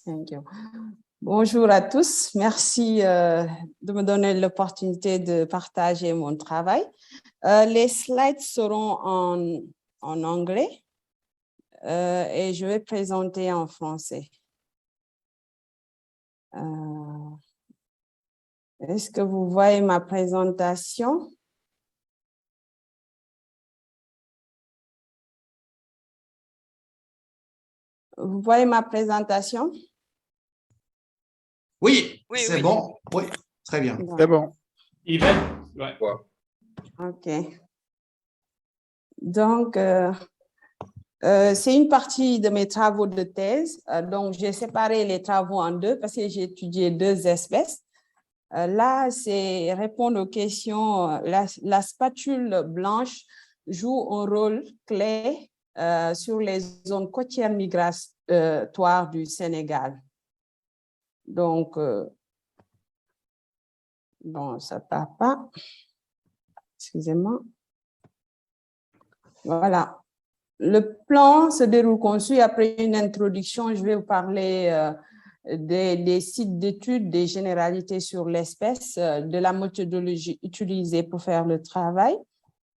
Thank you. Bonjour à tous. Merci de me donner l'opportunité de partager mon travail. Les slides seront en anglais et je vais présenter en français. Est-ce que vous voyez ma présentation? Vous voyez ma présentation? Oui, Oui, c'est oui. bon. Oui, très bien. C'est bon. Yvette? Ouais. OK. Donc, c'est une partie de mes travaux de thèse. Donc, j'ai séparé les travaux en deux parce que j'ai étudié deux espèces. Là, c'est répondre aux questions. La spatule blanche joue un rôle clé sur les zones côtières migratoires du Sénégal. Donc, bon, ça ne part pas. Excusez-moi. Voilà. Le plan se déroule conçu après une introduction. Je vais vous parler des sites d'études, des généralités sur l'espèce, de la méthodologie utilisée pour faire le travail.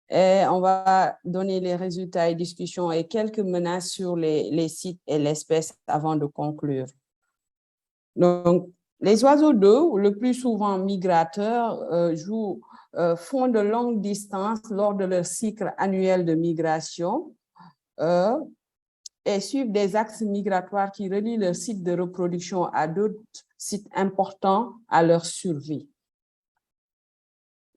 Et on va donner les résultats et discussions et quelques menaces sur les sites et l'espèce avant de conclure. Donc, les oiseaux d'eau, le plus souvent migrateurs, font de longues distances lors de leur cycle annuel de migration et suivent des axes migratoires qui relient leur site de reproduction à d'autres sites importants à leur survie.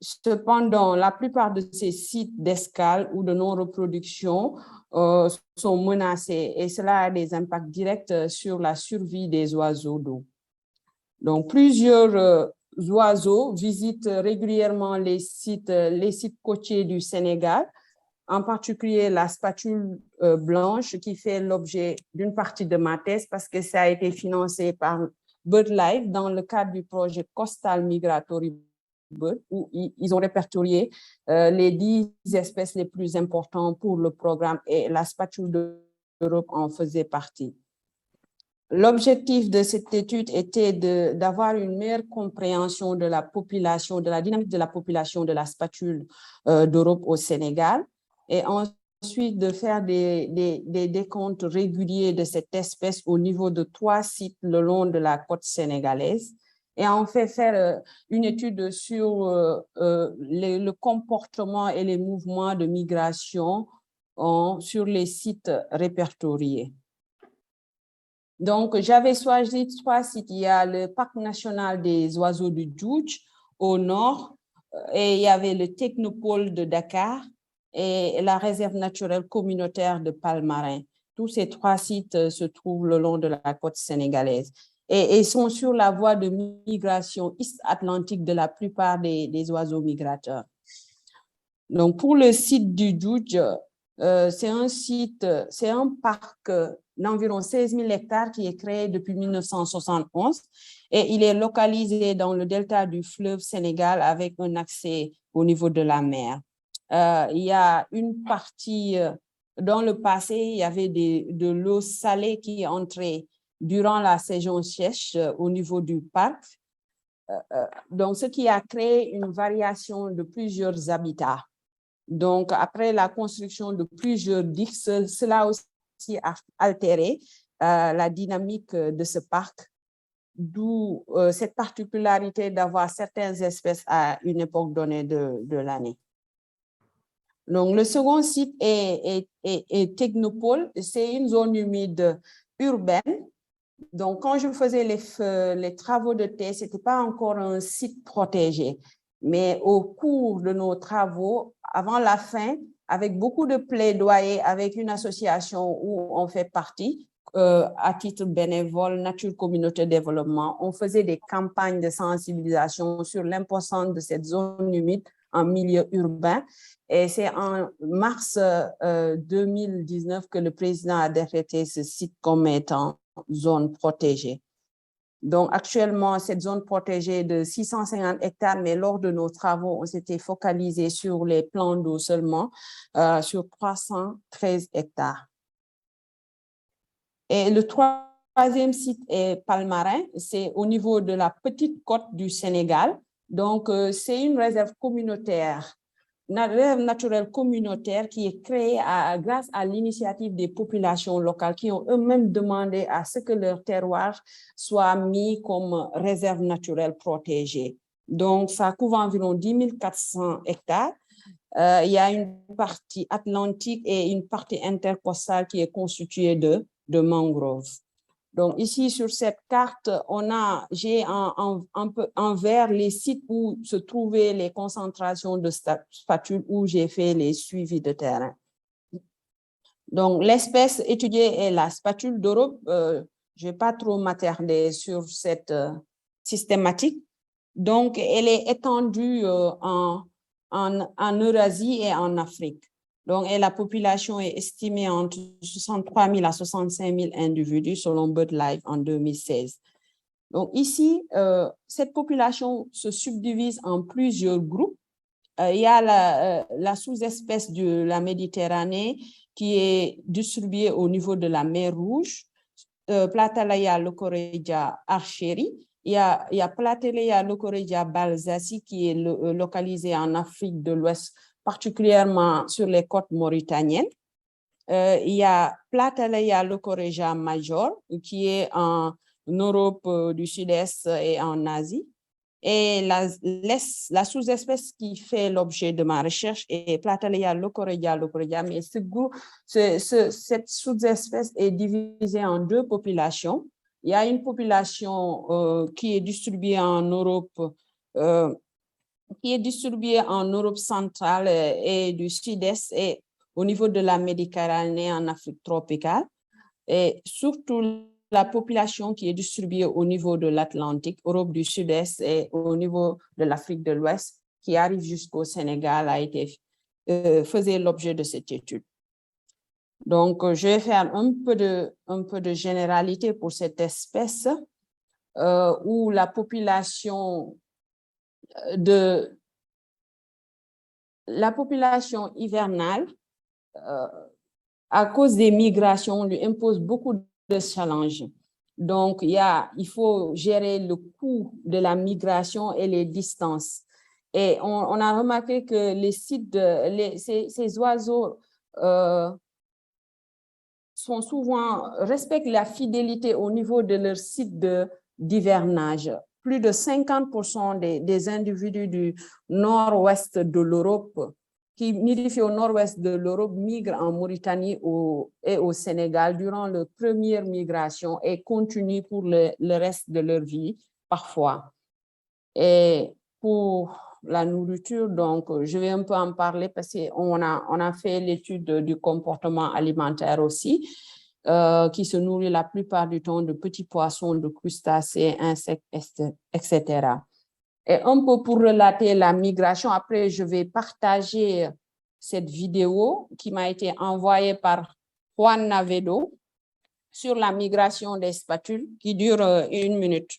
Cependant, la plupart de ces sites d'escale ou de non-reproduction sont menacés et cela a des impacts directs sur la survie des oiseaux d'eau. Donc, plusieurs oiseaux visitent régulièrement les sites côtiers du Sénégal, en particulier la spatule blanche qui fait l'objet d'une partie de ma thèse parce que ça a été financé par BirdLife dans le cadre du projet Coastal Migratory Bird où ils ont répertorié les 10 espèces les plus importantes pour le programme et la spatule d'Europe en faisait partie. L'objectif de cette étude était d'avoir une meilleure compréhension de la population, de la dynamique de la population de la spatule d'Europe au Sénégal et ensuite de faire des décomptes réguliers de cette espèce au niveau de 3 sites le long de la côte sénégalaise et en fait faire une étude sur le comportement et les mouvements de migration sur les sites répertoriés. Donc, j'avais choisi 3 sites. Il y a le Parc national des oiseaux du Djoudj au nord et il y avait le Technopôle de Dakar et la réserve naturelle communautaire de Palmarin. Tous ces 3 sites se trouvent le long de la côte sénégalaise et sont sur la voie de migration est-atlantique de la plupart des oiseaux migrateurs. Donc, pour le site du Djoudj, c'est un parc d'environ 16 000 hectares qui est créé depuis 1971 et il est localisé dans le delta du fleuve Sénégal avec un accès au niveau de la mer. Il y a une partie, dans le passé, il y avait de l'eau salée qui entrait durant la saison sèche au niveau du parc. Donc, ce qui a créé une variation de plusieurs habitats. Donc, après la construction de plusieurs digues, cela aussi a altéré la dynamique de ce parc, d'où cette particularité d'avoir certaines espèces à une époque donnée de l'année. Donc, le second site est Technopôle, c'est une zone humide urbaine. Donc, quand je faisais les travaux de thèse, ce n'était pas encore un site protégé. Mais au cours de nos travaux, avant la fin, avec beaucoup de plaidoyer, avec une association où on fait partie, à titre bénévole, Nature Communauté Développement, on faisait des campagnes de sensibilisation sur l'importance de cette zone humide en milieu urbain. Et c'est en mars 2019 que le président a décrété ce site comme étant zone protégée. Donc, actuellement, cette zone protégée est de 650 hectares, mais lors de nos travaux, on s'était focalisé sur les plans d'eau seulement, sur 313 hectares. Et le troisième site est Palmarin, c'est au niveau de la petite côte du Sénégal. Donc, c'est une réserve communautaire, une réserve naturelle communautaire qui est créée grâce à l'initiative des populations locales qui ont eux-mêmes demandé à ce que leur terroir soit mis comme réserve naturelle protégée. Donc, ça couvre environ 10 400 hectares. Il y a une partie atlantique et une partie intercostale qui est constituée de mangroves. Donc, ici, sur cette carte, j'ai un peu en vert les sites où se trouvaient les concentrations de spatules où j'ai fait les suivis de terrain. Donc, l'espèce étudiée est la spatule d'Europe. Je ne vais pas trop m'attarder sur cette systématique. Donc, elle est étendue en Eurasie et en Afrique. Donc, la population est estimée entre 63 000 à 65 000 individus selon BirdLife en 2016. Donc, ici, cette population se subdivise en plusieurs groupes. Il y a la sous-espèce de la Méditerranée qui est distribuée au niveau de la mer Rouge, Platalaya leucoregia archeri. Il y a Platalaya leucoregia balzasi qui est localisée en Afrique de l'Ouest, particulièrement sur les côtes mauritaniennes. Il y a Platalaya leucoregia major qui est en Europe du Sud-Est et en Asie. Et la sous-espèce qui fait l'objet de ma recherche est Platalaya leucoregia leucoregia, mais cette sous-espèce est divisée en deux populations. Il y a une population qui est distribuée en Europe, centrale et du Sud-Est et au niveau de la Méditerranée en Afrique tropicale, et surtout la population qui est distribuée au niveau de l'Atlantique, Europe du Sud-Est et au niveau de l'Afrique de l'Ouest, qui arrive jusqu'au Sénégal, faisait l'objet de cette étude. Donc, je vais faire un peu de généralité pour cette espèce où la population hivernale, à cause des migrations, lui impose beaucoup de challenges. Donc, il faut gérer le coût de la migration et les distances. Et on a remarqué que les sites ces oiseaux respectent la fidélité au niveau de leur site d'hivernage. Plus de 50% des individus du nord-ouest de l'Europe qui nidifient au nord-ouest de l'Europe migrent en Mauritanie et au Sénégal durant leur première migration et continuent pour le reste de leur vie, parfois. Et pour la nourriture, donc, je vais un peu en parler parce qu'on a fait l'étude du comportement alimentaire aussi, qui se nourrit la plupart du temps de petits poissons, de crustacés, insectes, etc. Et un peu pour relater la migration, après, je vais partager cette vidéo qui m'a été envoyée par Juan Navedo sur la migration des spatules qui dure 1 minute.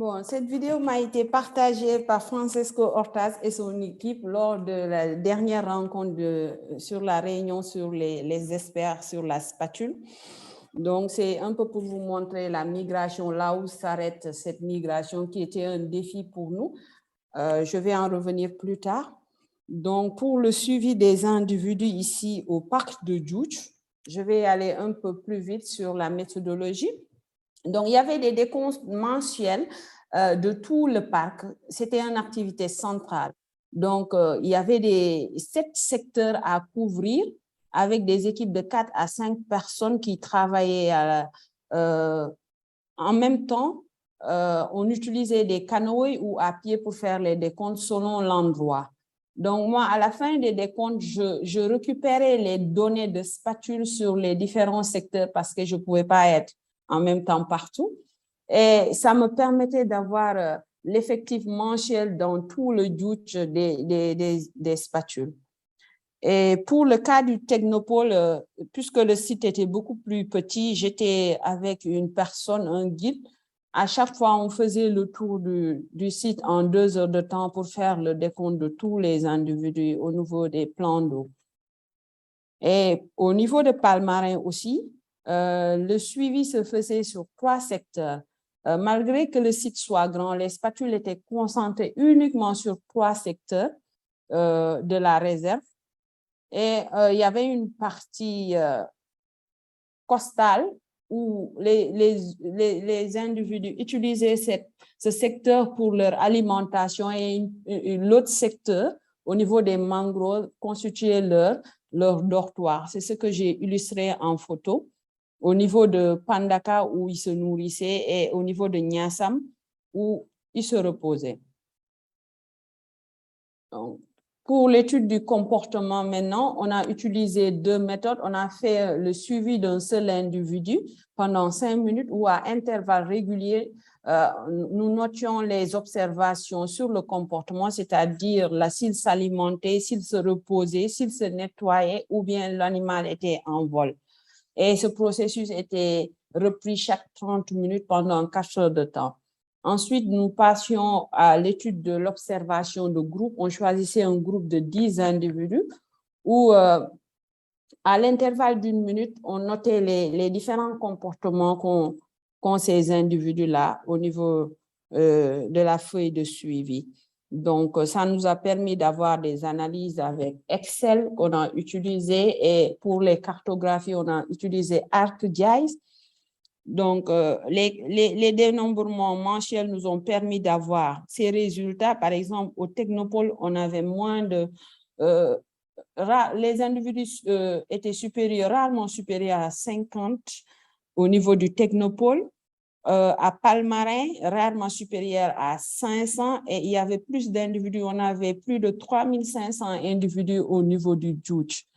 Bon, cette vidéo m'a été partagée par Francesco Hortaz et son équipe lors de la dernière rencontre sur la réunion sur les experts sur la spatule. Donc, c'est un peu pour vous montrer la migration, là où s'arrête cette migration qui était un défi pour nous. Je vais en revenir plus tard. Donc, pour le suivi des individus ici au parc de Djoudj, je vais aller un peu plus vite sur la méthodologie. Donc, il y avait des décomptes mensuels de tout le parc. C'était une activité centrale. Donc, il y avait 7 secteurs à couvrir avec des équipes de 4 à 5 personnes qui travaillaient en même temps. On utilisait des canoës ou à pied pour faire les décomptes selon l'endroit. Donc, moi, à la fin des décomptes, je récupérais les données de spatule sur les différents secteurs parce que je ne pouvais pas être en même temps partout. Et ça me permettait d'avoir l'effectif mensuel dans tout le Djoudj des spatules. Et pour le cas du Technopole, puisque le site était beaucoup plus petit, j'étais avec une personne, un guide. À chaque fois, on faisait le tour du site en 2 heures de temps pour faire le décompte de tous les individus au niveau des plans d'eau. Et au niveau de Palmarin aussi, le suivi se faisait sur 3 secteurs. Malgré que le site soit grand, les spatules étaient concentrées uniquement sur 3 secteurs de la réserve. Et il y avait une partie costale où les individus utilisaient ce secteur pour leur alimentation et l'autre secteur, au niveau des mangroves, constituait leur dortoir. C'est ce que j'ai illustré en photo. Au niveau de Pandaka, où ils se nourrissaient, et au niveau de Nyasam, où ils se reposaient. Donc, pour l'étude du comportement maintenant, on a utilisé 2 méthodes. On a fait le suivi d'un seul individu pendant 5 minutes où à intervalles réguliers, nous notions les observations sur le comportement, c'est-à-dire s'il s'alimentait, s'il se reposait, s'il se nettoyait ou bien l'animal était en vol. Et ce processus était repris chaque 30 minutes pendant 4 heures de temps. Ensuite, nous passions à l'étude de l'observation de groupe. On choisissait un groupe de 10 individus où, à l'intervalle d'1 minute, on notait les différents comportements qu'ont ces individus-là au niveau de la feuille de suivi. Donc, ça nous a permis d'avoir des analyses avec Excel qu'on a utilisé, et pour les cartographies, on a utilisé ArcGIS. Donc, les dénombrements mensuels nous ont permis d'avoir ces résultats. Par exemple, au Technopole, on avait moins de... les individus étaient rarement supérieurs à 50 au niveau du Technopole. À Palmarin, rarement supérieur à 500, et il y avait plus d'individus. On avait plus de 3500 individus au niveau du Djoudj.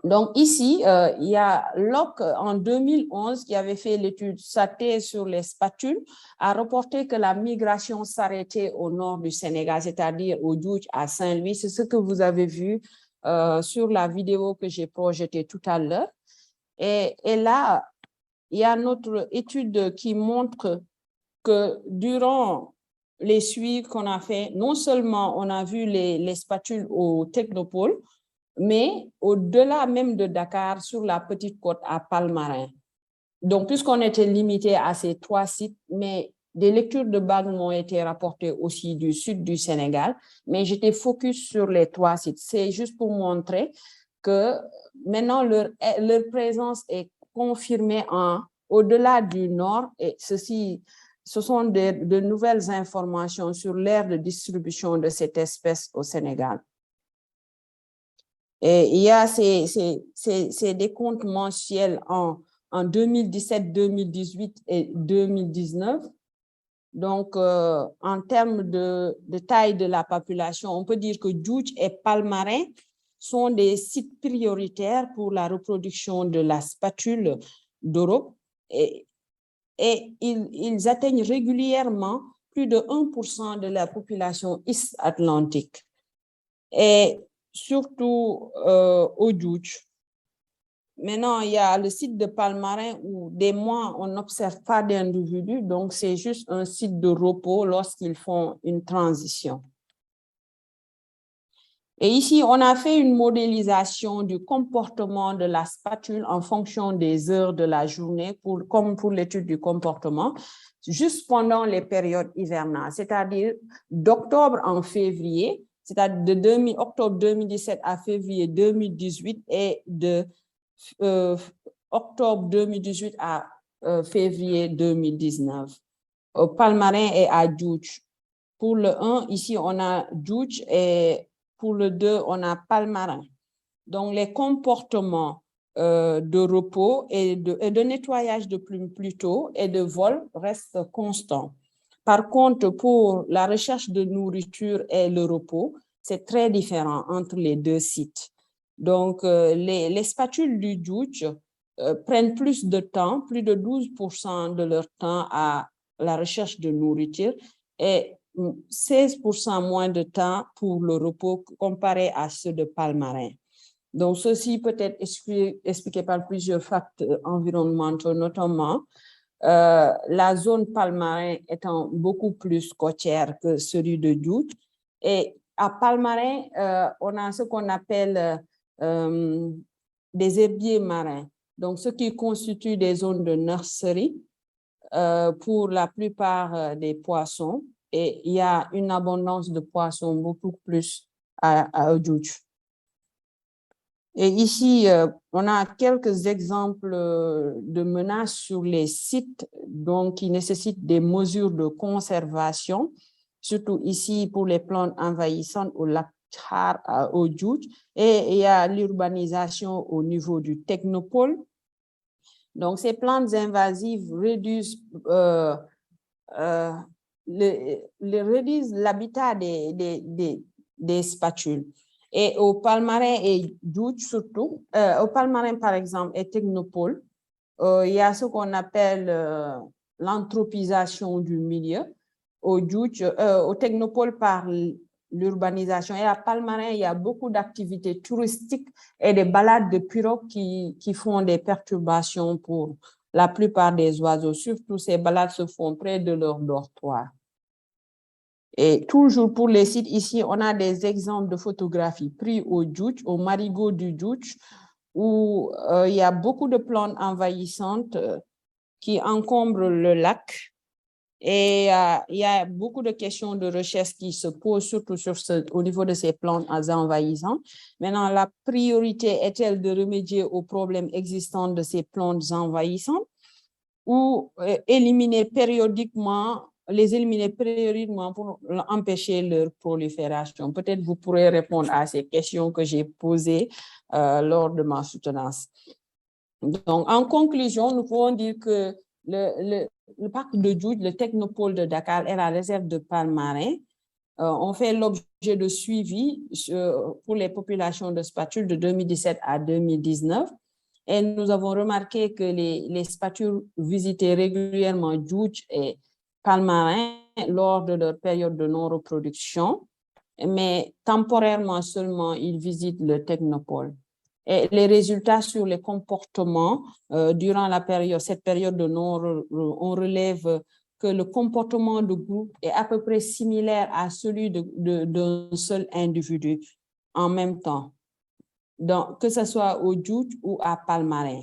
Donc ici, il y a Locke en 2011 qui avait fait l'étude, sa thèse sur les spatules, a reporté que la migration s'arrêtait au nord du Sénégal, c'est-à-dire au Djoudj, à Saint-Louis. C'est ce que vous avez vu sur la vidéo que j'ai projetée tout à l'heure. Et là, il y a notre étude qui montre que durant les suivis qu'on a fait, non seulement on a vu les spatules au Technopole, mais au-delà même de Dakar, sur la petite côte à Palmarin. Donc, puisqu'on était limité à ces 3 sites, mais des lectures de bagues m'ont été rapportées aussi du sud du Sénégal, mais j'étais focus sur les 3 sites. C'est juste pour montrer que maintenant, leur présence est confirmée au-delà du nord, et ce sont de nouvelles informations sur l'aire de distribution de cette espèce au Sénégal. Et il y a ces décomptes mensuels en 2017, 2018 et 2019. Donc, en termes de taille de la population, on peut dire que Djoudj et Palmarin sont des sites prioritaires pour la reproduction de la spatule d'Europe, et ils atteignent régulièrement plus de 1% de la population est-atlantique. Et surtout au Djoudj. Maintenant, il y a le site de Palmarin où des mois, on n'observe pas d'individus, donc c'est juste un site de repos lorsqu'ils font une transition. Et ici, on a fait une modélisation du comportement de la spatule en fonction des heures de la journée, comme pour l'étude du comportement, juste pendant les périodes hivernales, c'est-à-dire d'octobre en février, c'est-à-dire de octobre 2017 à février 2018 et de octobre 2018 à février 2019. Palmarin et à Djoudj. Pour le 1, ici, on a Djoudj et pour le 2, on a Palmarin. Donc, les comportements de repos et de nettoyage de plumes plutôt et de vol restent constants. Par contre, pour la recherche de nourriture et le repos, c'est très différent entre les deux sites. Donc, les spatules du Djoudj prennent plus de temps, plus de 12% de leur temps à la recherche de nourriture et 16% moins de temps pour le repos comparé à ceux de Palmarin. Donc, ceci peut être expliqué par plusieurs facteurs environnementaux, notamment la zone Palmarin étant beaucoup plus côtière que celui de Djoudj. Et à Palmarin, on a ce qu'on appelle des herbiers marins, donc ce qui constitue des zones de nurserie pour la plupart des poissons. Et il y a une abondance de poissons beaucoup plus à Djoudj. Et ici, on a quelques exemples de menaces sur les sites donc, qui nécessitent des mesures de conservation, surtout ici pour les plantes envahissantes au lac Tchar au Djoudj. Et il y a l'urbanisation au niveau du technopôle. Donc, ces plantes invasives réduisent l'habitat des spatules. Et au Palmarin et Djoudj surtout, au Palmarin par exemple et technopôle, il y a ce qu'on appelle l'anthropisation du milieu. Au Djoudj, au technopôle par l'urbanisation et à Palmarin, il y a beaucoup d'activités touristiques et des balades de pirogues qui font des perturbations pour la plupart des oiseaux. Surtout, ces balades se font près de leur dortoir. Et toujours pour les sites ici, on a des exemples de photographies prises au Djoudj, au marigot du Djoudj, où il y a beaucoup de plantes envahissantes qui encombrent le lac. Et il y a beaucoup de questions de recherche qui se posent, surtout au niveau de ces plantes envahissantes. Maintenant, la priorité est-elle de remédier aux problèmes existants de ces plantes envahissantes ou les éliminer périodiquement pour empêcher leur prolifération? Peut-être vous pourrez répondre à ces questions que j'ai posées lors de ma soutenance. Donc, en conclusion, nous pouvons dire que le parc de Djoudj, le technopôle de Dakar et la réserve de Palmarin ont fait l'objet de suivi pour les populations de spatules de 2017 à 2019. Et nous avons remarqué que les spatules visitaient régulièrement Djoudj et Palmarin lors de leur période de non-reproduction, mais temporairement seulement, ils visitent le technopôle. Et les résultats sur les comportements durant cette période de on relève que le comportement de groupe est à peu près similaire à celui d'un seul individu en même temps, donc, que ce soit au Djoudj ou à Palmarin.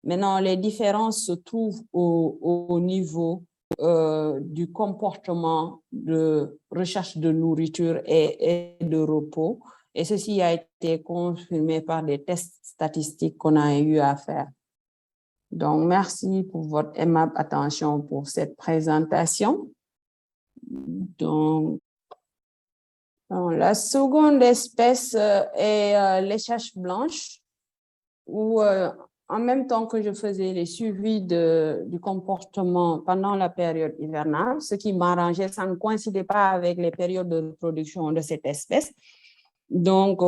Maintenant, les différences se trouvent au niveau du comportement de recherche de nourriture et de repos. Et ceci a été confirmé par des tests statistiques qu'on a eu à faire. Donc, merci pour votre aimable attention pour cette présentation. Donc, la seconde espèce est l'échache blanche, où en même temps que je faisais les suivis du comportement pendant la période hivernale, ce qui m'arrangeait, ça ne coïncidait pas avec les périodes de reproduction de cette espèce. Donc,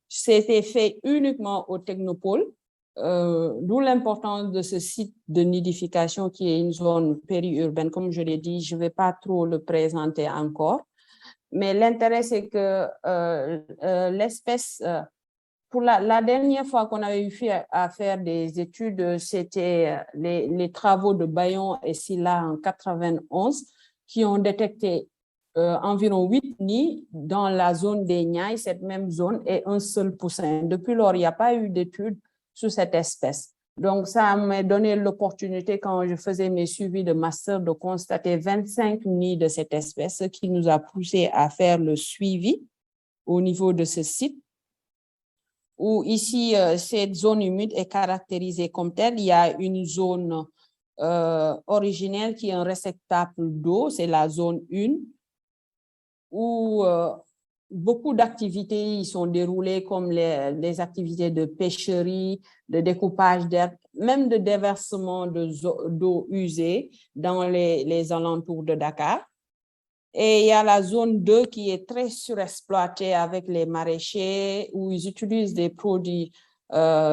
c'était fait uniquement au technopôle, d'où l'importance de ce site de nidification qui est une zone périurbaine. Comme je l'ai dit, je ne vais pas trop le présenter encore, mais l'intérêt, c'est que l'espèce pour la dernière fois qu'on avait eu à faire des études, c'était les travaux de Bayon et Silla en 91 qui ont détecté environ 8 nids dans la zone des Niayes, cette même zone, et un seul poussin. Depuis lors, il n'y a pas eu d'études sur cette espèce. Donc, ça m'a donné l'opportunité, quand je faisais mes suivis de master, de constater 25 nids de cette espèce, ce qui nous a poussé à faire le suivi au niveau de ce site, où ici, cette zone humide est caractérisée comme telle. Il y a une zone originelle qui est un réceptacle d'eau, c'est la zone 1, où beaucoup d'activités y sont déroulées, comme les activités de pêcherie, de découpage d'herbe, même de déversement d'eau usée dans les alentours de Dakar. Et il y a la zone 2 qui est très surexploitée avec les maraîchers, où ils utilisent des produits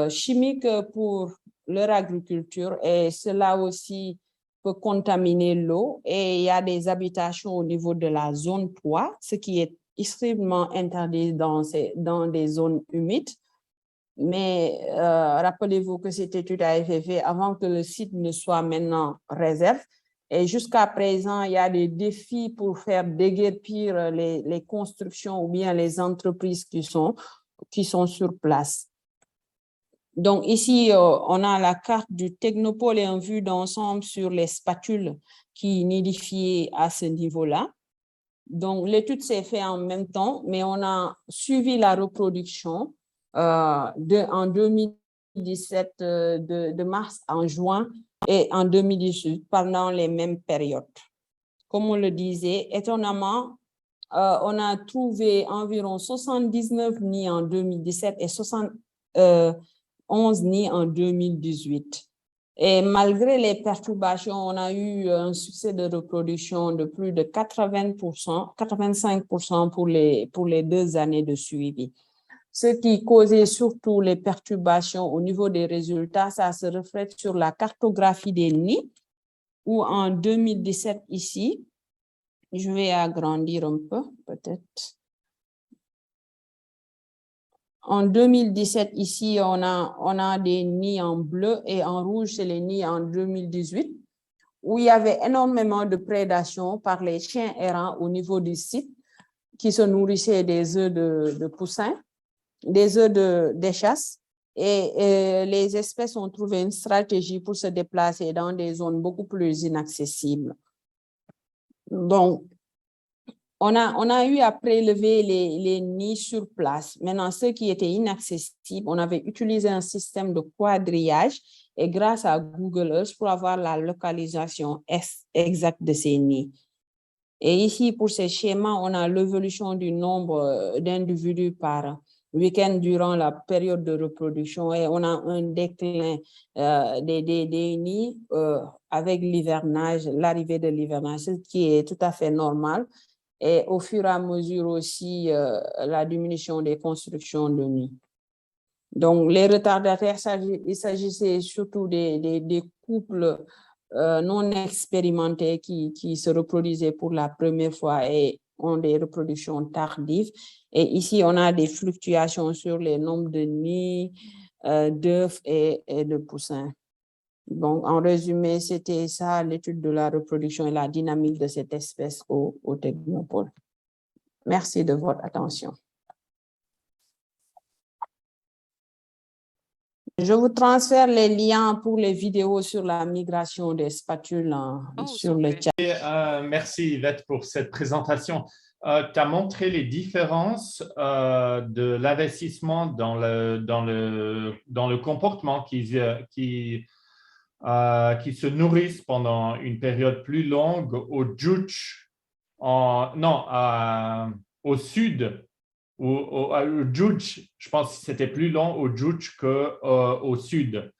chimiques pour leur agriculture, et cela aussi peut contaminer l'eau. Et il y a des habitations au niveau de la zone 3, ce qui est extrêmement interdit dans des zones humides. Mais rappelez-vous que cette étude a été faite avant que le site ne soit maintenant réserve. Et jusqu'à présent, il y a des défis pour faire déguerpir les constructions ou bien les entreprises qui sont sur place. Donc ici, on a la carte du technopôle et un vue d'ensemble sur les spatules qui nidifient à ce niveau-là. Donc l'étude s'est faite en même temps, mais on a suivi la reproduction en 2017, de mars en juin, et en 2018 pendant les mêmes périodes. Comme on le disait, étonnamment, on a trouvé environ 79 nids en 2017 et 71 nids en 2018. Et malgré les perturbations, on a eu un succès de reproduction de plus de 80%, 85% pour les 2 années de suivi. Ce qui causait surtout les perturbations au niveau des résultats, ça se reflète sur la cartographie des nids, où en 2017 ici, je vais agrandir un peu peut-être. En 2017 ici, on a des nids en bleu, et en rouge, c'est les nids en 2018, où il y avait énormément de prédation par les chiens errants au niveau du site, qui se nourrissaient des œufs de poussins, des œufs d'échasse, et les espèces ont trouvé une stratégie pour se déplacer dans des zones beaucoup plus inaccessibles. Donc, on a eu à prélever les nids sur place. Maintenant, ceux qui étaient inaccessibles, on avait utilisé un système de quadrillage, et grâce à Google Earth pour avoir la localisation exacte de ces nids. Et ici, pour ces schémas, on a l'évolution du nombre d'individus par week-end durant la période de reproduction, et on a un déclin des nids avec l'hivernage, l'arrivée de l'hivernage, ce qui est tout à fait normal. Et au fur et à mesure aussi, la diminution des constructions de nids. Donc, les retardataires, il s'agissait surtout des couples non expérimentés qui se reproduisaient pour la première fois et ont des reproductions tardives. Et ici, on a des fluctuations sur les nombres de nids, d'œufs et de poussins. Donc, en résumé, c'était ça l'étude de la reproduction et la dynamique de cette espèce au technopôle. Merci de votre attention. Je vous transfère les liens pour les vidéos sur la migration des spatules sur le chat. Merci Yvette pour cette présentation. Tu as montré les différences de l'investissement dans le comportement qui se nourrissent pendant une période plus longue au Djoudj, au sud. Au Djoudj, je pense que c'était plus long au Djoudj qu'au sud.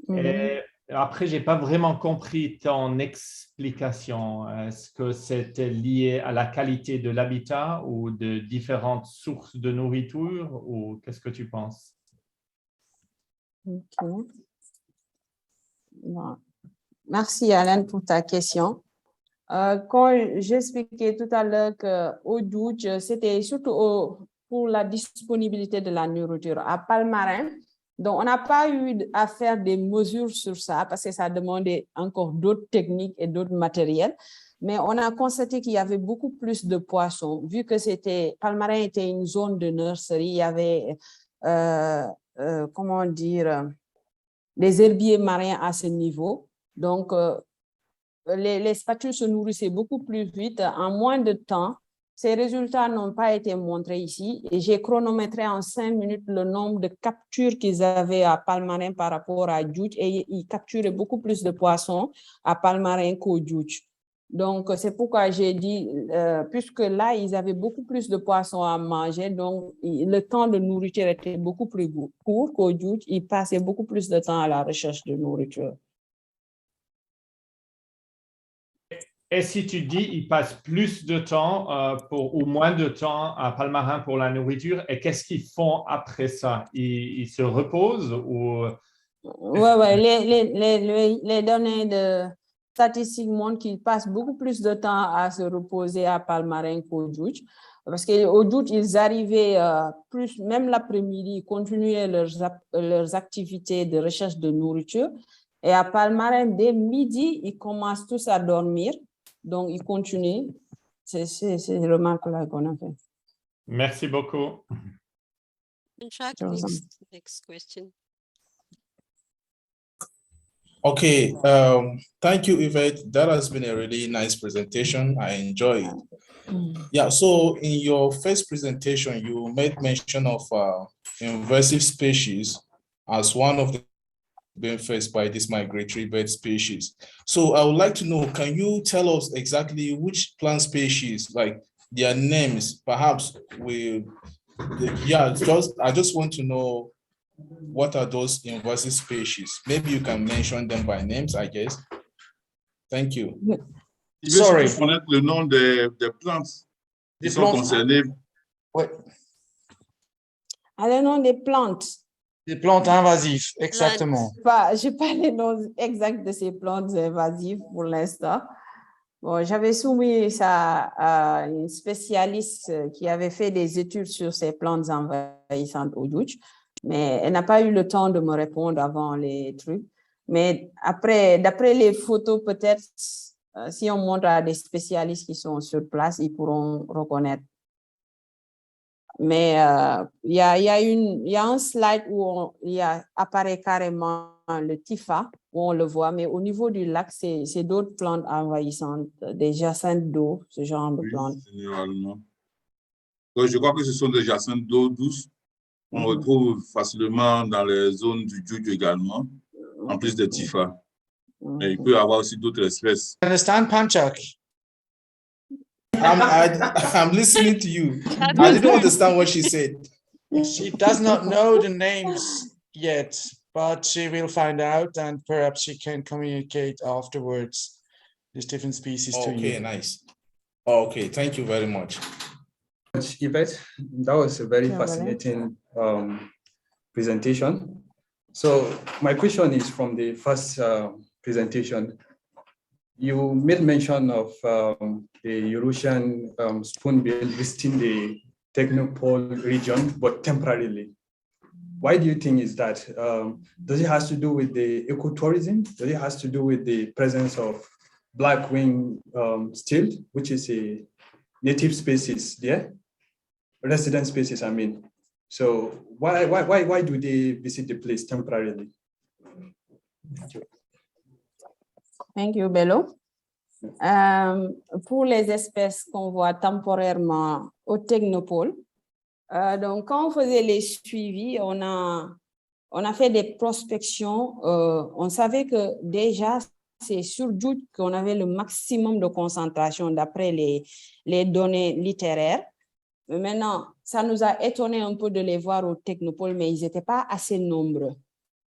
Et après, je n'ai pas vraiment compris ton explication. Est-ce que c'était lié à la qualité de l'habitat ou de différentes sources de nourriture, ou qu'est-ce que tu penses? Okay. Bon. Merci Alain pour ta question. Quand j'expliquais tout à l'heure qu'au Djoudj, c'était surtout pour la disponibilité de la nourriture. À Palmarin, donc on n'a pas eu à faire des mesures sur ça parce que ça demandait encore d'autres techniques et d'autres matériels. Mais on a constaté qu'il y avait beaucoup plus de poissons. Vu que Palmarin était une zone de nurserie, il y avait, comment dire, des herbiers marins à ce niveau. Donc, les spatules se nourrissaient beaucoup plus vite, en moins de temps. Ces résultats n'ont pas été montrés ici et j'ai chronométré en 5 minutes le nombre de captures qu'ils avaient à Palmarin par rapport à Djoudj et ils capturaient beaucoup plus de poissons à Palmarin qu'au Djoudj. Donc, c'est pourquoi j'ai dit, puisque là, ils avaient beaucoup plus de poissons à manger, donc le temps de nourriture était beaucoup plus court qu'au Djoudj. Ils passaient beaucoup plus de temps à la recherche de nourriture. Et si tu dis ils passent plus de temps ou moins de temps à Palmarin pour la nourriture, et qu'est-ce qu'ils font après ça? Ils se reposent ou... Ouais, les données de statistiques montrent qu'ils passent beaucoup plus de temps à se reposer à Palmarin qu'au Djoudj. Parce qu'au Djoudj, ils arrivaient plus, même l'après-midi, ils continuaient leurs activités de recherche de nourriture. Et à Palmarin, dès midi, ils commencent tous à dormir. Donc, ils continuent. C'est les remarques-là qu'on a fait. Merci beaucoup. Next question. Okay, thank you, Yvette. That has been a really nice presentation. I enjoyed it. Yeah, so in your first presentation, you made mention of invasive species as one of the being faced by this migratory bird species. So I would like to know, can you tell us exactly which plant species, like their names, perhaps I just want to know what are those invasive species? Maybe you can mention them by names, I guess. Thank you. Sorry. Il veut connaître le nom des plantes qui sont concernées. Oui. Le nom des plantes. Des plantes invasives, exactement. Je n'ai pas les noms exacts de ces plantes invasives pour l'instant. Bon, j'avais soumis ça à une spécialiste qui avait fait des études sur ces plantes envahissantes au Djoudj, mais elle n'a pas eu le temps de me répondre avant les trucs. Mais après, d'après les photos, peut-être, si on montre à des spécialistes qui sont sur place, ils pourront reconnaître. Mais il y a un slide où il apparaît carrément le Tifa, où on le voit, mais au niveau du lac, c'est d'autres plantes envahissantes, des jacinthes d'eau, ce genre de plantes. Généralement. Donc, je crois que ce sont des jacinthes d'eau douce. On retrouve facilement dans les zones du Djoudj également, en plus des Tifa. Mais il peut y avoir aussi d'autres espèces. Understand, Panchak? I'm listening to you. I didn't understand what she said. She does not know the names yet, but she will find out and perhaps she can communicate afterwards these different species to you. Okay, nice. Okay, thank you very much. Yvette, that was a very fascinating presentation. So my question is from the first presentation. You made mention of the Eurasian spoonbill visiting the Technopole region, but temporarily. Why do you think is that? Does it have to do with the ecotourism? Does it have to do with the presence of black-winged stilt, which is a native species there? Resident species, I mean. So why do they visit the place temporarily? Thank you, Bello. Pour les espèces qu'on voit temporairement au Technopole, donc quand on faisait les suivis, on a fait des prospections. On savait que déjà, c'est sur Djoudj qu'on avait le maximum de concentration d'après les données littéraires. Mais maintenant, ça nous a étonné un peu de les voir au Technopole, mais ils n'étaient pas assez nombreux.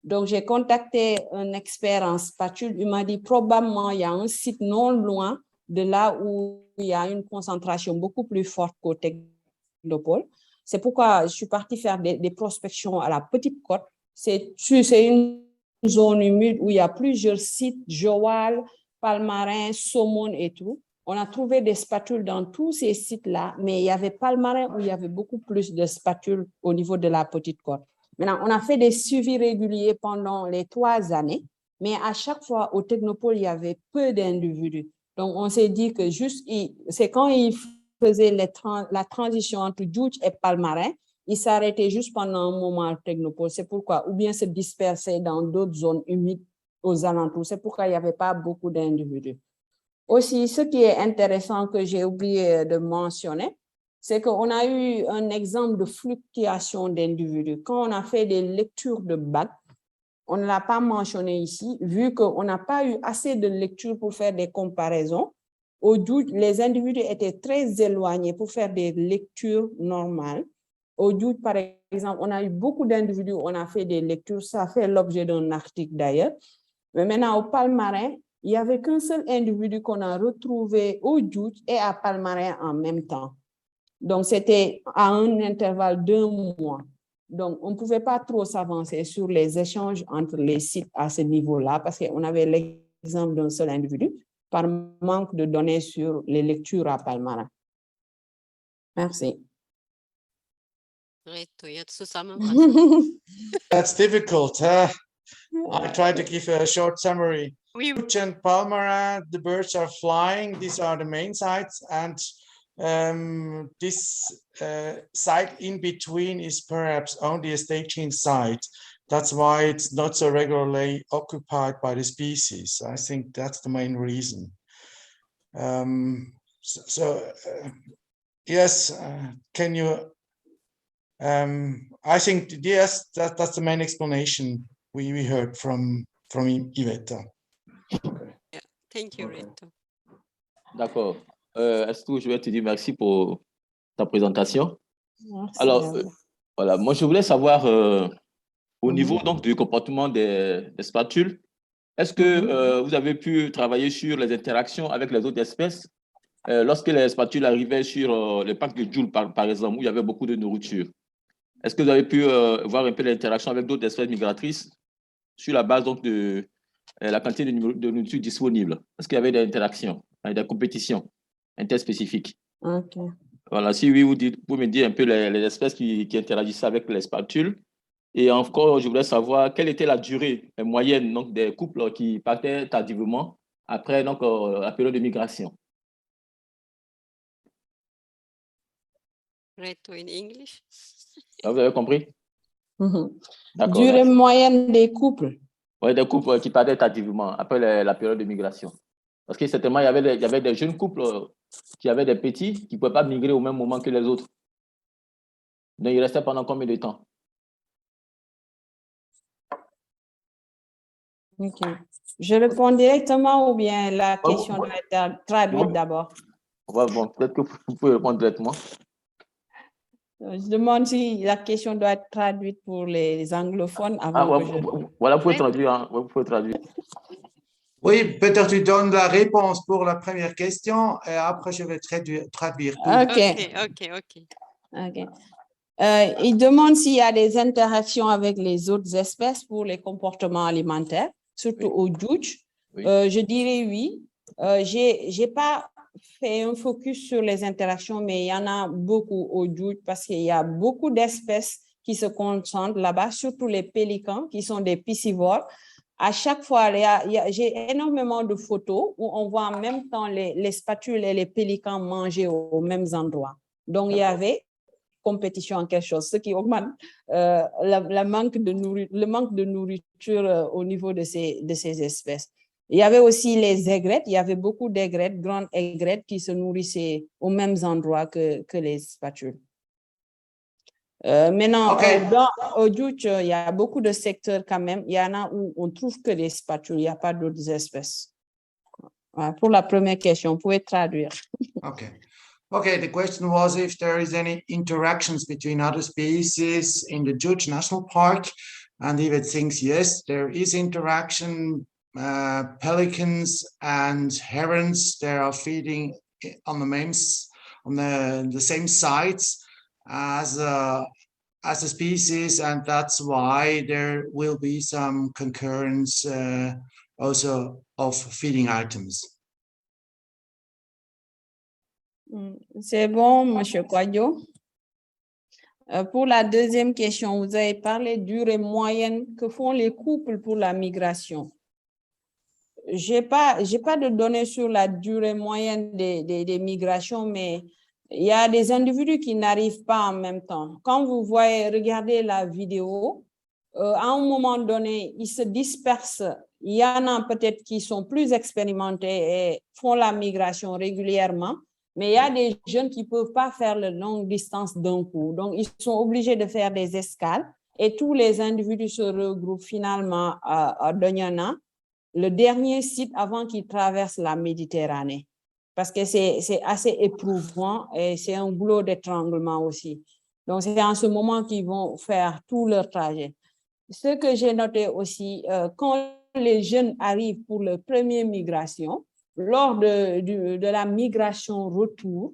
Donc, j'ai contacté un expert en spatule. Il m'a dit probablement il y a un site non loin de là où il y a une concentration beaucoup plus forte qu'au Technopole. C'est pourquoi je suis partie faire des prospections à la Petite Côte. C'est une zone humide où il y a plusieurs sites, Joal, Palmarin, Somone et tout. on a trouvé des spatules dans tous ces sites-là, mais il y avait Palmarin où il y avait beaucoup plus de spatules au niveau de la Petite Côte. Maintenant, on a fait des suivis réguliers pendant les 3 années, mais à chaque fois, au Technopole, il y avait peu d'individus. Donc, on s'est dit que c'est quand ils faisaient la transition entre Djoudj et Palmarin, ils s'arrêtaient juste pendant un moment au Technopole. C'est pourquoi, ou bien se dispersaient dans d'autres zones humides aux alentours. C'est pourquoi il n'y avait pas beaucoup d'individus. Aussi, ce qui est intéressant que j'ai oublié de mentionner, c'est qu'on a eu un exemple de fluctuation d'individus. Quand on a fait des lectures de bac, on ne l'a pas mentionné ici, vu qu'on n'a pas eu assez de lectures pour faire des comparaisons. Au Djoudj, les individus étaient très éloignés pour faire des lectures normales. Au Djoudj, par exemple, on a eu beaucoup d'individus, on a fait des lectures, ça fait l'objet d'un article d'ailleurs. Mais maintenant, au Palmarin, il n'y avait qu'un seul individu qu'on a retrouvé au Djoudj et à Palmarin en même temps. Donc, c'était à un intervalle d'1 mois. Donc, on ne pouvait pas trop s'avancer sur les échanges entre les sites à ce niveau-là parce qu'on avait l'exemple d'un seul individu par manque de données sur les lectures à Palmarin. Merci. That's difficult. I try to give a short summary. Djoudj and Palmarin, the birds are flying. These are the main sites, and this site in between is perhaps only a staging site. That's why it's not so regularly occupied by the species. I think that's the main reason. Yes, can you? I think yes, that's the main explanation we heard from Yvette. Yeah, thank you, Reto. D'accord. Est-ce que je vais te dire merci pour ta présentation? Merci. Alors, voilà, moi je voulais savoir au niveau donc du comportement des spatules, est-ce que vous avez pu travailler sur les interactions avec les autres espèces lorsque les spatules arrivaient sur le parc de Djoudj par exemple, où il y avait beaucoup de nourriture? Est-ce que vous avez pu voir un peu l'interaction avec d'autres espèces migratrices sur la base donc de la quantité de nourriture disponible? Est-ce qu'il y avait des interactions, des compétitions interspécifiques? OK. Voilà, si oui, vous pouvez me dire un peu les espèces qui interagissaient avec les spatules. Et encore, je voulais savoir quelle était la durée moyenne donc, des couples qui partaient tardivement après donc, la période de migration. Reto in English. Vous avez compris? Durée moyenne des couples. Oui, des couples qui partaient tardivement après la période de migration. Parce que certainement, il y avait des jeunes couples qui avaient des petits qui ne pouvaient pas migrer au même moment que les autres. Donc, ils restaient pendant combien de temps? OK. Je réponds directement ou bien la question doit être traduite d'abord? Bon, peut-être que vous pouvez répondre directement. Je demande si la question doit être traduite pour les anglophones avant que je... Voilà, vous pouvez traduire. Hein, vous pouvez traduire. Oui, peut-être tu donnes la réponse pour la première question et après je vais traduire tout. OK. Il demande s'il y a des interactions avec les autres espèces pour les comportements alimentaires, surtout au Djoudj. Je dirais oui. J'ai pas fait un focus sur les interactions, mais il y en a beaucoup au Djoudj parce qu'il y a beaucoup d'espèces qui se concentrent là-bas, surtout les pélicans qui sont des piscivores. À chaque fois, j'ai énormément de photos où on voit en même temps les spatules et les pélicans manger aux mêmes endroits. Donc, il y avait compétition en quelque chose, ce qui augmente le manque de nourriture au niveau de ces espèces. Il y avait aussi les aigrettes, il y avait beaucoup d'aigrettes, grandes aigrettes qui se nourrissaient aux mêmes endroits que les spatules. Maintenant, au Djoudj, il y a beaucoup de secteurs quand même. Il y en a où on trouve que les spatules, il n'y a pas d'autres espèces. Voilà, pour la première question, vous pouvez traduire. Okay, the question was if there is any interactions between other species in the Djoudj National Park, and Yvette thinks yes, there is interaction. Pelicans and herons, they are feeding on the same sites as a species, and that's why there will be some concurrence also of feeding items. C'est bon, Monsieur Kwadjo. Pour la deuxième question, vous avez parlé de durée moyenne que font les couples pour la migration. J'ai pas de données sur la durée moyenne des migrations, mais il y a des individus qui n'arrivent pas en même temps. Quand vous regardez la vidéo, à un moment donné, ils se dispersent. Il y en a peut-être qui sont plus expérimentés et font la migration régulièrement, mais il y a des jeunes qui ne peuvent pas faire la longue distance d'un coup. Donc, ils sont obligés de faire des escales et tous les individus se regroupent finalement à Doñana, le dernier site avant qu'ils traversent la Méditerranée. Parce que c'est assez éprouvant et c'est un goulot d'étranglement aussi. Donc, c'est en ce moment qu'ils vont faire tout leur trajet. Ce que j'ai noté aussi, quand les jeunes arrivent pour leur première migration, lors de la migration retour,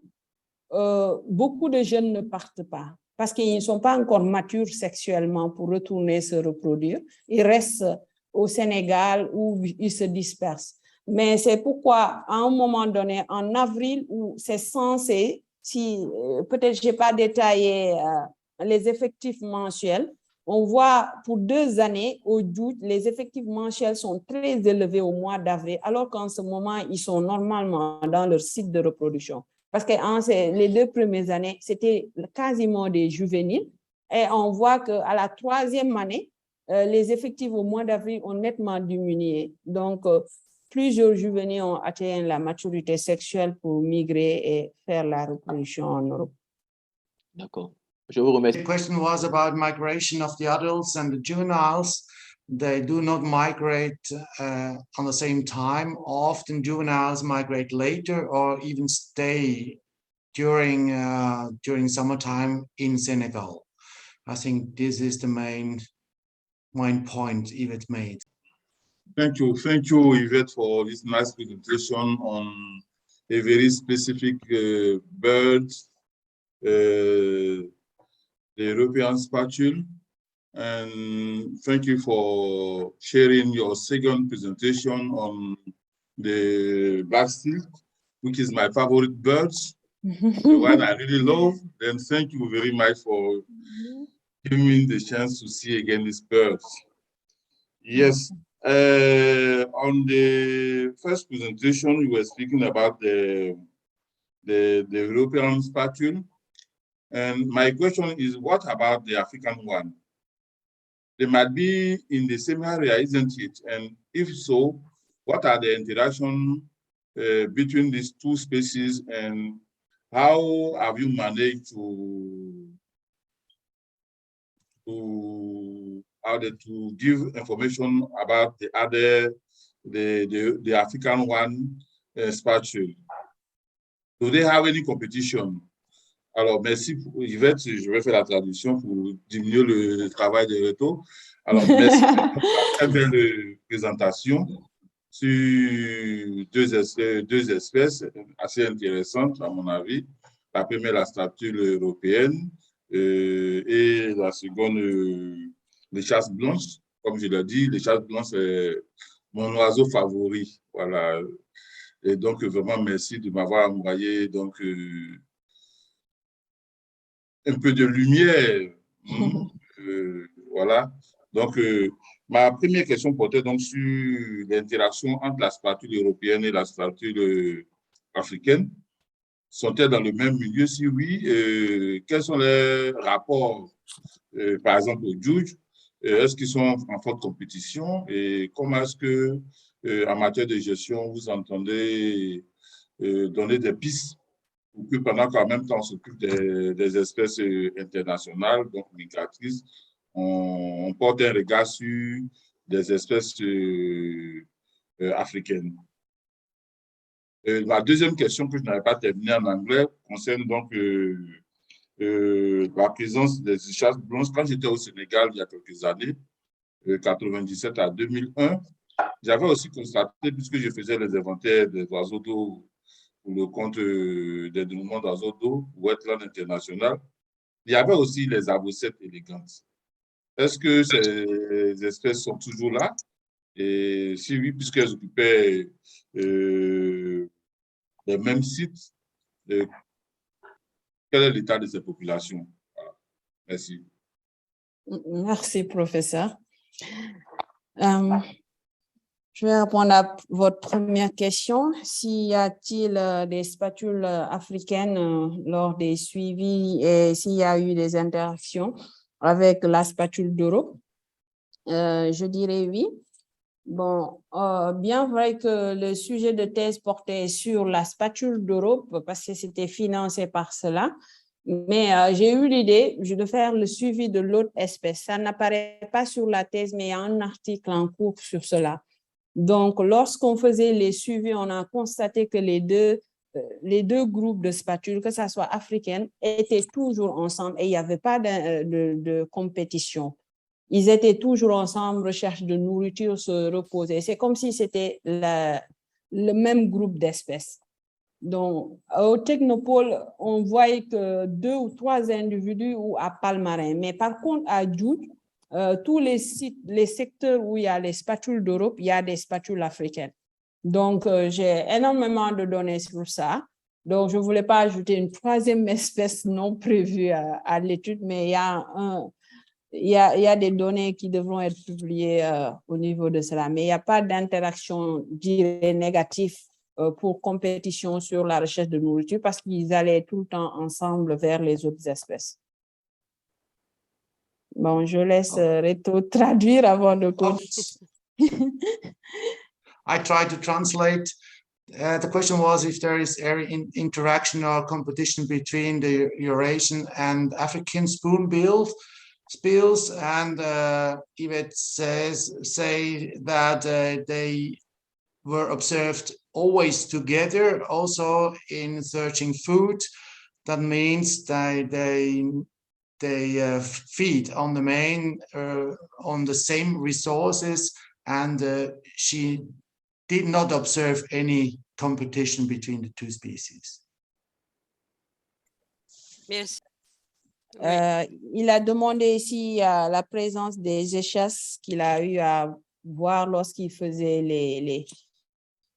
beaucoup de jeunes ne partent pas parce qu'ils ne sont pas encore matures sexuellement pour retourner se reproduire. Ils restent au Sénégal où ils se dispersent. Mais c'est pourquoi, à un moment donné, en avril, où c'est censé, peut-être je n'ai pas détaillé les effectifs mensuels, on voit pour 2 années, au Djoudj, les effectifs mensuels sont très élevés au mois d'avril, alors qu'en ce moment, ils sont normalement dans leur site de reproduction. Parce que les 2 premières années, c'était quasiment des juvéniles. Et on voit qu'à la 3e année, les effectifs au mois d'avril ont nettement diminué. Donc, plusieurs juvéniles ont atteint la maturité sexuelle pour migrer et faire la reproduction en Europe. D'accord. Je vous remercie. The question was about migration of the adults and the juveniles. They do not migrate on the same time. Often juveniles migrate later or even stay during summertime in Senegal. I think this is the main point Yvette made. Thank you, Yvette, for this nice presentation on a very specific bird, the European spatule. And thank you for sharing your second presentation on the black-stilled, which is my favorite bird, the one I really love. Then thank you very much for giving me the chance to see again this bird. Yes, on the first presentation, you were speaking about the European spatule. And my question is, what about the African one? They might be in the same area, isn't it? And if so, what are the interactions between these two species, and how have you managed to give information about the African one spatule? Do they have any competition? Alors, merci pour Yvette, je vais faire la traduction pour diminuer le travail de Reto. Alors, merci pour la très belle présentation sur deux espèces assez intéressantes, à mon avis. La première, la spatule européenne, et la seconde, les chasses blanches. Comme je l'ai dit, les chasses blanches, c'est mon oiseau favori. Voilà. Et donc, vraiment, merci de m'avoir envoyé donc, un peu de lumière. Voilà. Donc, ma première question portait donc sur l'interaction entre la spatule européenne et la spatule africaine. Sont-elles dans le même milieu? Si oui, quels sont les rapports, par exemple, au Djoudj? Est-ce qu'ils sont en forte compétition? Et comment est-ce que, en matière de gestion, vous entendez donner des pistes pour que pendant qu'en même temps on s'occupe des espèces internationales, donc migratrices, on porte un regard sur des espèces africaines. La deuxième question que je n'avais pas terminée en anglais concerne donc la présence des chasses blanches. Quand j'étais au Sénégal il y a quelques années, 1997 à 2001, j'avais aussi constaté, puisque je faisais les inventaires des oiseaux d'eau pour le compte des dénouements d'oiseaux d'eau, Wetland International, il y avait aussi les arbossettes élégantes. Est-ce que ces espèces sont toujours là? Et si oui, puisqu'elles occupaient les mêmes sites, quel est l'état de ces populations? Voilà. Merci. Merci, professeur. Je vais répondre à votre première question. S'il y a-t-il des spatules africaines lors des suivis et s'il y a eu des interactions avec la spatule d'Europe? Je dirais oui. Bon, bien vrai que le sujet de thèse portait sur la spatule d'Europe parce que c'était financé par cela, mais j'ai eu l'idée de faire le suivi de l'autre espèce. Ça n'apparaît pas sur la thèse, mais il y a un article en cours sur cela. Donc, lorsqu'on faisait les suivis, on a constaté que les deux groupes de spatules, que ce soit africaines, étaient toujours ensemble et il n'y avait pas de compétition. Ils étaient toujours ensemble, recherche de nourriture, se reposer. C'est comme si c'était le même groupe d'espèces. Donc, au Technopôle, on voyait que 2 ou 3 individus ou à Palmarin. Mais par contre, à Djoudj, tous les sites, les secteurs où il y a les spatules d'Europe, il y a des spatules africaines. Donc, j'ai énormément de données sur ça. Donc, je ne voulais pas ajouter une 3e espèce non prévue à l'étude, mais il y a des données qui devront être publiées au niveau de cela. Mais il n'y a pas d'interaction négative pour compétition sur la recherche de nourriture parce qu'ils allaient tout le temps ensemble vers les autres espèces. Bon, je laisse Reto traduire avant de continuer. I tried to translate. The question was if there is any interaction or competition between the Eurasian and African spoonbill spills, and Yvette say that they were observed always together, also in searching food. That means that they feed on the same resources, and she did not observe any competition between the two species. Merci. Il a demandé ici la présence des échasses qu'il a eu à voir lorsqu'il faisait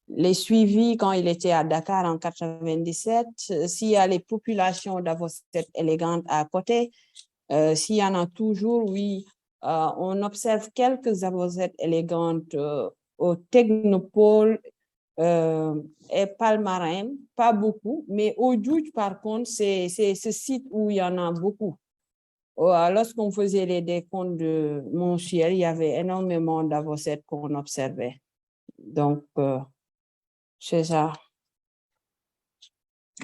les suivis quand il était à Dakar en 97, s'il y a les populations d'avocettes élégantes à côté, s'il y en a toujours, oui, on observe quelques avocettes élégantes au Technopôle et Palmarin, pas beaucoup, mais au Djoudj, par contre, c'est ce site où il y en a beaucoup. Lorsqu'on faisait les décomptes mensuels, il y avait énormément d'avocettes qu'on observait. Donc, c'est ça.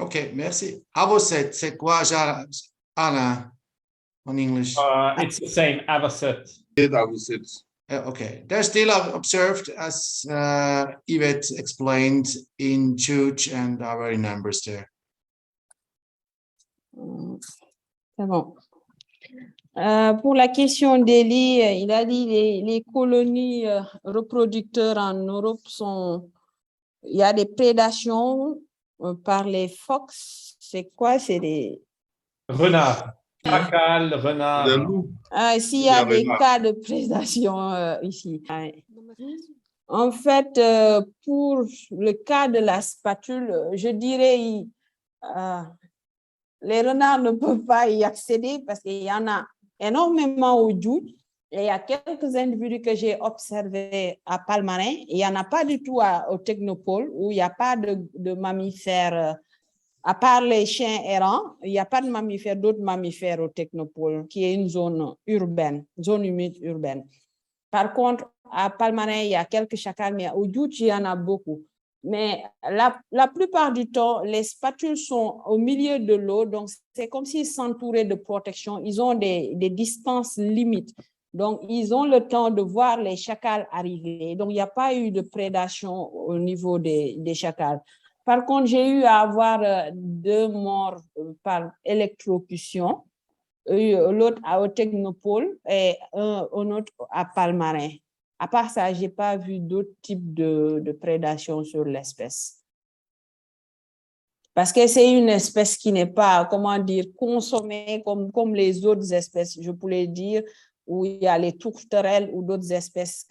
OK, merci. Avocet, c'est quoi, Alain, en English? It's the same, avocet. Okay, they're still observed, as Yvette explained, in Djoudj and are very numbers there. C'est bon. Pour la question d'Eli, il a dit les colonies reproducteurs en Europe il y a des prédations par les phoques. C'est quoi? C'est des Renard. Chacal, renard. Des loups. S'il y a des cas de prédation ici. En fait, pour le cas de la spatule, je dirais les renards ne peuvent pas y accéder parce qu'il y en a énormément au Djoudj. Et il y a quelques individus que j'ai observés à Palmarin. Il n'y en a pas du tout au Technopôle où il n'y a pas de mammifères. À part les chiens errants, il n'y a pas de mammifères, d'autres mammifères au Technopôle, qui est une zone urbaine, zone humide urbaine. Par contre, à Palmarin, il y a quelques chacals, mais au Djoudj, il y en a beaucoup. Mais la plupart du temps, les spatules sont au milieu de l'eau, donc c'est comme s'ils s'entouraient de protection. Ils ont des distances limites. Donc, ils ont le temps de voir les chacals arriver. Donc, il n'y a pas eu de prédation au niveau des chacals. Par contre, j'ai eu à avoir 2 morts par électrocution, l'autre au Technopôle et un autre à Palmarin. À part ça, je n'ai pas vu d'autres types de prédation sur l'espèce. Parce que c'est une espèce qui n'est pas, comment dire, consommée comme les autres espèces, je pourrais dire, où il y a les tourterelles ou d'autres espèces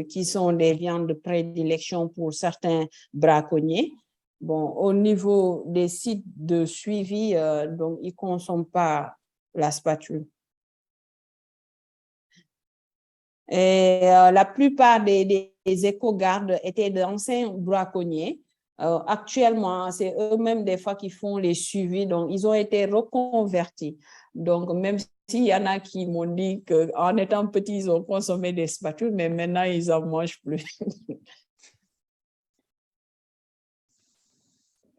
qui sont des viandes de prédilection pour certains braconniers. bon, au niveau des sites de suivi, donc ils ne consomment pas la spatule. Et la plupart des éco-gardes étaient d'anciens braconniers. Actuellement, c'est eux-mêmes des fois qui font les suivis, donc ils ont été reconvertis. Donc, même s'il y en a qui m'ont dit qu'en étant petits, ils ont consommé des spatules, mais maintenant, ils n'en mangent plus.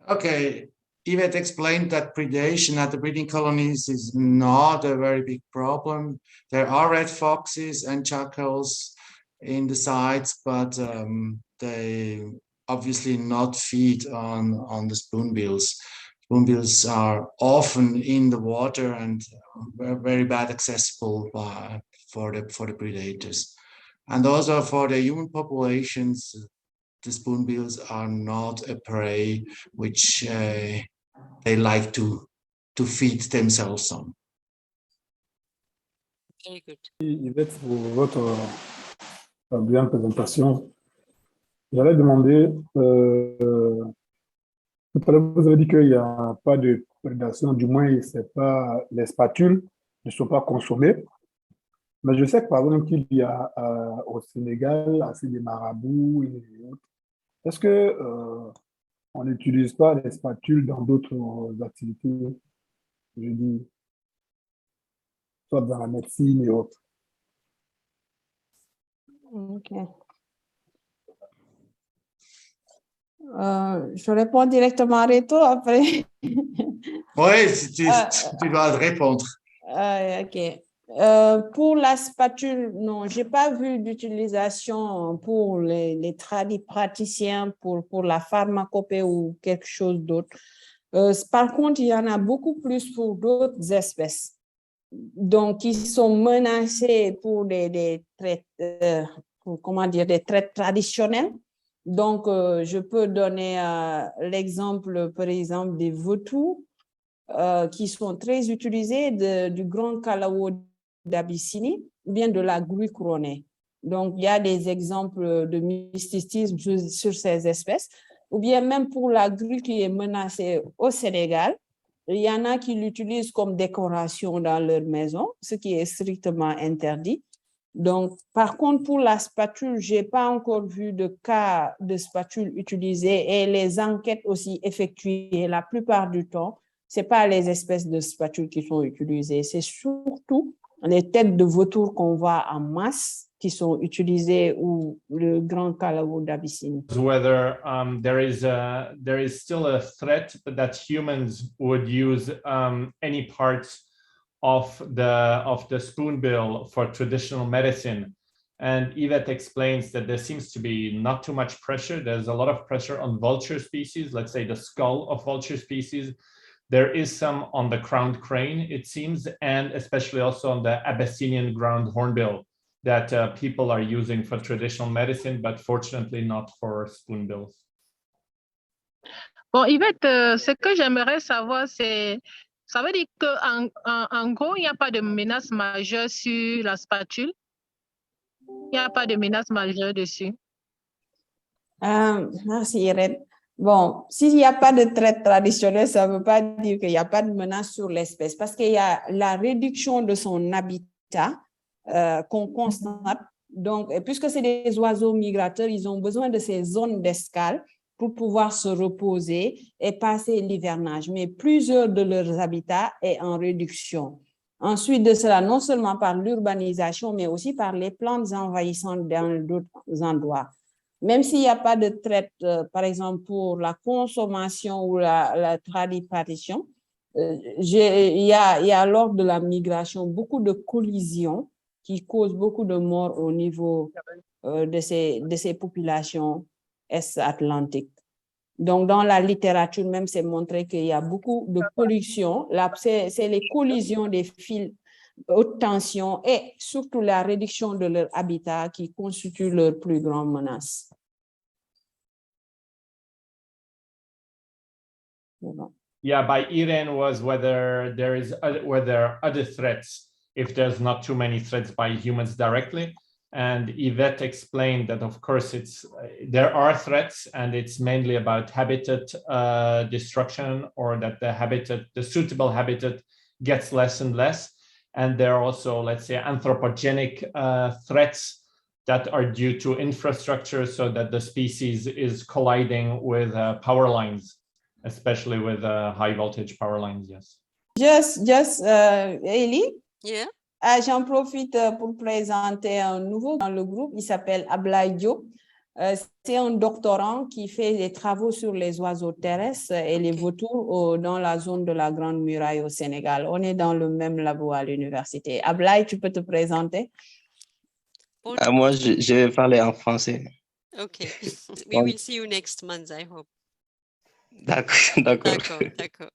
Okay, Yvette explained that predation at the breeding colonies is not a very big problem. There are red foxes and jackals in the sites, but they obviously not feed on the spoonbills. Spoonbills are often in the water and very bad accessible for the predators. And also for the human populations, the spoonbills are not a prey which they like to feed themselves on. Very good. Yvette, pour votre brillante présentation. J'allais demander, tout à l'heure, vous avez dit qu'il n'y a pas de prédation, du moins, les spatules ne sont pas consommées. Mais je sais que, par exemple, qu'il y a au Sénégal assez de marabouts et autres. Est-ce que on n'utilise pas les spatules dans d'autres activités, je dis, soit dans la médecine et autres? OK. Je réponds directement à Reto après. Oui, si tu dois répondre. OK. Pour la spatule, non, je n'ai pas vu d'utilisation pour les praticiens, pour la pharmacopée ou quelque chose d'autre. Par contre, il y en a beaucoup plus pour d'autres espèces. Donc, qui sont menacées pour des traits, des traits traditionnels. Donc, je peux donner l'exemple, par exemple, des vautours qui sont très utilisés du grand calao d'Abyssinie ou bien de la grue couronnée. Donc, il y a des exemples de mysticisme sur ces espèces, ou bien même pour la grue qui est menacée au Sénégal, il y en a qui l'utilisent comme décoration dans leur maison, ce qui est strictement interdit. Donc, par contre, pour la spatule, je n'ai pas encore vu de cas de spatule utilisée et les enquêtes aussi effectuées la plupart du temps, ce n'est pas les espèces de spatules qui sont utilisées, c'est surtout les têtes de vautours qu'on voit en masse qui sont utilisées ou le grand calao d'Abyssinie. Whether there is still a threat that humans would use any parts of the spoonbill for traditional medicine. And Yvette explains that there seems to be not too much pressure. There's a lot of pressure on vulture species, let's say the skull of vulture species. There is some on the crowned crane, it seems, and especially also on the Abyssinian ground hornbill that people are using for traditional medicine, but fortunately not for spoonbills. Bon, Yvette, ce que j'aimerais savoir, c'est, ça veut dire qu'en gros, il n'y a pas de menace majeure sur la spatule? Il n'y a pas de menace majeure dessus? Merci, Irène. Bon, s'il n'y a pas de traite traditionnelle, ça ne veut pas dire qu'il n'y a pas de menace sur l'espèce, parce qu'il y a la réduction de son habitat qu'on constate. Donc, puisque c'est des oiseaux migrateurs, ils ont besoin de ces zones d'escale pour pouvoir se reposer et passer l'hivernage. Mais plusieurs de leurs habitats sont en réduction. Ensuite de cela, non seulement par l'urbanisation, mais aussi par les plantes envahissantes dans d'autres endroits. Même s'il n'y a pas de traite, par exemple, pour la consommation ou la tradition, il y a lors de la migration beaucoup de collisions qui causent beaucoup de morts au niveau de ces populations est-atlantiques. Donc, dans la littérature même, c'est montré qu'il y a beaucoup de pollution. C'est les collisions des fils haute tension et surtout la réduction de leur habitat qui constitue leur plus grande menace. Yeah, by Irene was whether there are other threats if there's not too many threats by humans directly. And Yvette explained that, of course, there are threats, and it's mainly about habitat destruction, or that the suitable habitat gets less and less. And there are also, let's say, anthropogenic threats that are due to infrastructure, so that the species is colliding with power lines, especially with high voltage power lines. Yes. Just, Ellie? Yeah. J'en profite pour présenter un nouveau dans le groupe. Il s'appelle Ablaye Diop. C'est un doctorant qui fait des travaux sur les oiseaux terrestres et les vautours dans la zone de la Grande Muraille au Sénégal. On est dans le même labo à l'université. Ablaye, tu peux te présenter? Moi, je vais parler en français. Okay. We will see you next month, I hope. D'accord. D'accord.